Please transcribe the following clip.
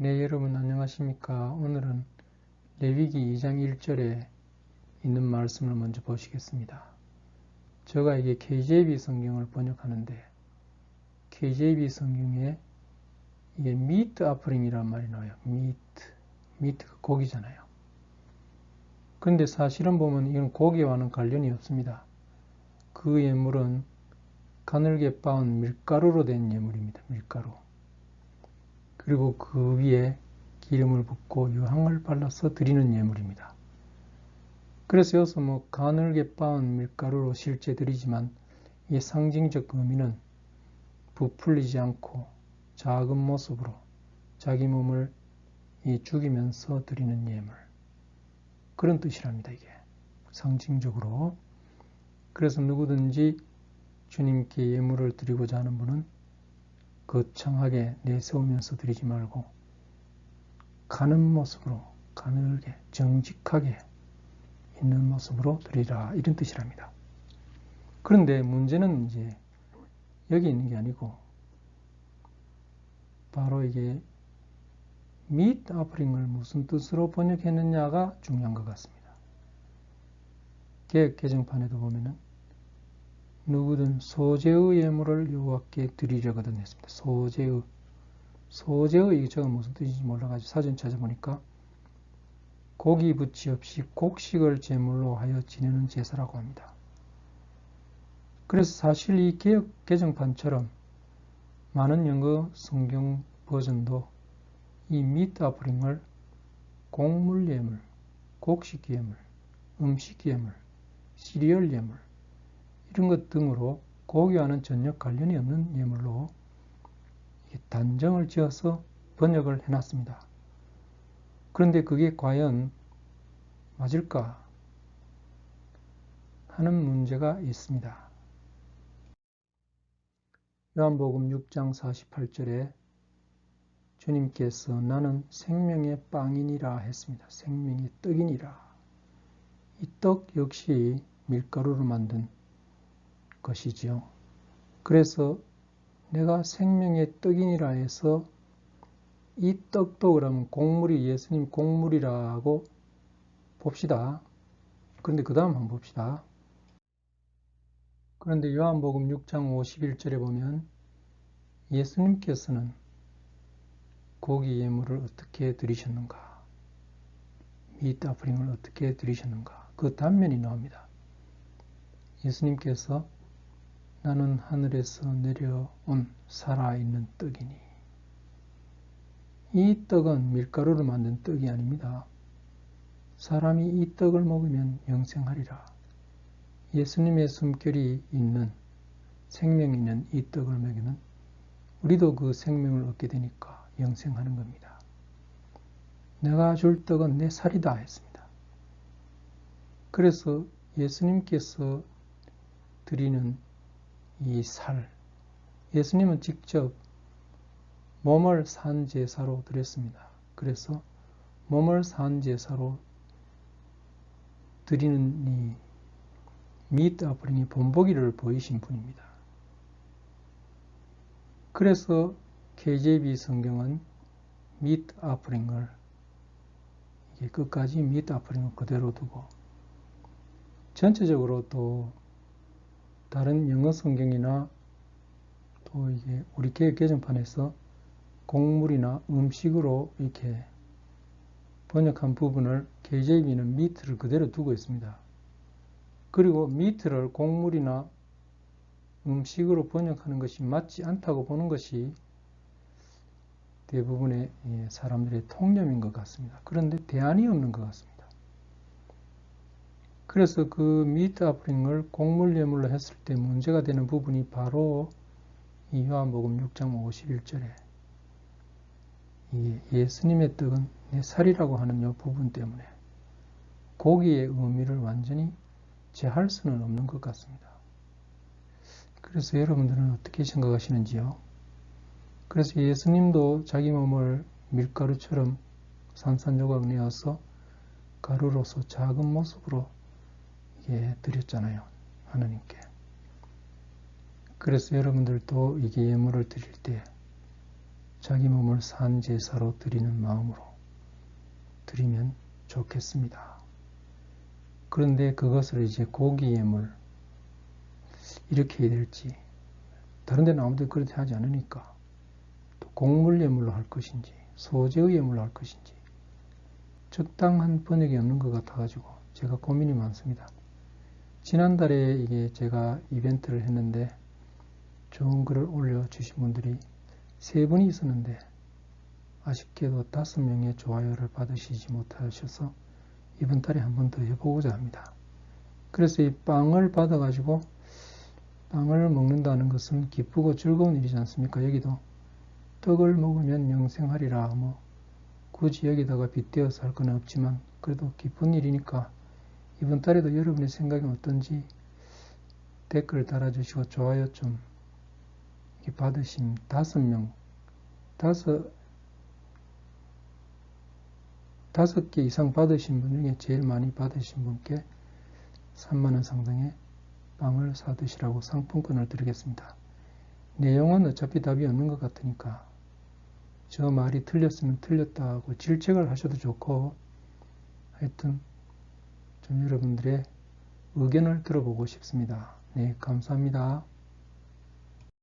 네, 여러분 안녕하십니까? 오늘은 레위기 2장 1절에 있는 말씀을 먼저 보시겠습니다. 제가 이게 KJV 성경을 번역하는데 KJV 성경에 이게 meat offering이란 말이 나와요. meat가 고기잖아요. 그런데 사실은 보면 이건 고기와는 관련이 없습니다. 그 예물은 가늘게 빻은 밀가루로 된 예물입니다. 밀가루. 그리고 그 위에 기름을 붓고 유향을 발라서 드리는 예물입니다. 그래서 여기서 가늘게 빻은 밀가루로 실제 드리지만 이 상징적 의미는 부풀리지 않고 작은 모습으로 자기 몸을 죽이면서 드리는 예물. 그런 뜻이랍니다, 이게. 상징적으로. 그래서 누구든지 주님께 예물을 드리고자 하는 분은 거창하게 내세우면서 드리지 말고 가는 모습으로 가늘게 정직하게 있는 모습으로 드리라, 이런 뜻이랍니다. 그런데 문제는 이제 여기 있는 게 아니고 바로 이게 meat offering을 무슨 뜻으로 번역했느냐가 중요한 것 같습니다. 개역 개정판에도 보면은 누구든 소재의 예물을 여호와께 드리려거든 했습니다. 소재의 이게 무슨 뜻인지 몰라가지고 사전 찾아보니까 고기 부치 없이 곡식을 제물로 하여 지내는 제사라고 합니다. 그래서 사실 이 개역 개정판처럼 많은 영어 성경 버전도 이 meat offering을 곡물 예물, 곡식 예물, 음식 예물, 시리얼 예물 이런 것 등으로 고기와는 전혀 관련이 없는 예물로 단정을 지어서 번역을 해놨습니다. 그런데 그게 과연 맞을까 하는 문제가 있습니다. 요한복음 6장 48절에 주님께서 나는 생명의 빵이니라 했습니다. 생명의 떡이니라. 이 떡 역시 밀가루로 만든 것이지요. 그래서 내가 생명의 떡이니라 해서 이 떡도 그러면 곡물이 예수님 곡물이라고 봅시다. 그런데 그 다음 한번 봅시다. 그런데 요한복음 6장 51절에 보면 예수님께서는 고기 예물을 어떻게 드리셨는가? meat offering을 어떻게 드리셨는가? 그 단면이 나옵니다. 예수님께서 나는 하늘에서 내려온 살아있는 떡이니. 이 떡은 밀가루로 만든 떡이 아닙니다. 사람이 이 떡을 먹으면 영생하리라. 예수님의 숨결이 있는 생명이 있는 이 떡을 먹으면 우리도 그 생명을 얻게 되니까 영생하는 겁니다. 내가 줄 떡은 내 살이다 했습니다. 그래서 예수님께서 드리는 이 살, 예수님은 직접 몸을 산 제사로 드렸습니다. 그래서 몸을 산 제사로 드리는 이 meat offering이 본보기를 보이신 분입니다. 그래서 KJV 성경은 meat offering을 이게 끝까지 meat offering을 그대로 두고 전체적으로 또 다른 영어 성경이나 또 이게 우리 개역 개정판에서 곡물이나 음식으로 이렇게 번역한 부분을 KJV는 meat를 그대로 두고 있습니다. 그리고 meat를 곡물이나 음식으로 번역하는 것이 맞지 않다고 보는 것이 대부분의 사람들의 통념인 것 같습니다. 그런데 대안이 없는 것 같습니다. 그래서 그 meat offering을 곡물 예물로 했을 때 문제가 되는 부분이 바로 이 요한복음 6장 51절에 예수님의 떡은 내 살이라고 하는 이 부분 때문에 고기의 의미를 완전히 제할 수는 없는 것 같습니다. 그래서 여러분들은 어떻게 생각하시는지요? 그래서 예수님도 자기 몸을 밀가루처럼 산산조각 내어서 가루로서 작은 모습으로 드렸잖아요. 하나님께. 그래서 여러분들도 이게 예물을 드릴 때 자기 몸을 산 제사로 드리는 마음으로 드리면 좋겠습니다. 그런데 그것을 이제 고기 예물 이렇게 해야 될지, 다른 데는 아무데도 그렇게 하지 않으니까 또 곡물 예물로 할 것인지 소재의 예물로 할 것인지 적당한 번역이 없는 것 같아가지고 제가 고민이 많습니다. 지난달에 이게 제가 이벤트를 했는데 좋은 글을 올려주신 분들이 3분이 있었는데 아쉽게도 5명의 좋아요를 받으시지 못하셔서 이번 달에 한 번 더 해보고자 합니다. 그래서 이 빵을 받아가지고 빵을 먹는다는 것은 기쁘고 즐거운 일이지 않습니까? 여기도 떡을 먹으면 영생하리라, 뭐 굳이 여기다가 빗대어서 할 건 없지만 그래도 기쁜 일이니까 이번 달에도 여러분의 생각이 어떤지 댓글 달아주시고 좋아요 좀 받으신 5명, 5개 이상 받으신 분 중에 제일 많이 받으신 분께 3만원 상당의 빵을 사드시라고 상품권을 드리겠습니다. 내용은 어차피 답이 없는 것 같으니까 저 말이 틀렸으면 틀렸다고 질책을 하셔도 좋고, 하여튼 좀 여러분들의 의견을 들어보고 싶습니다. 네, 감사합니다.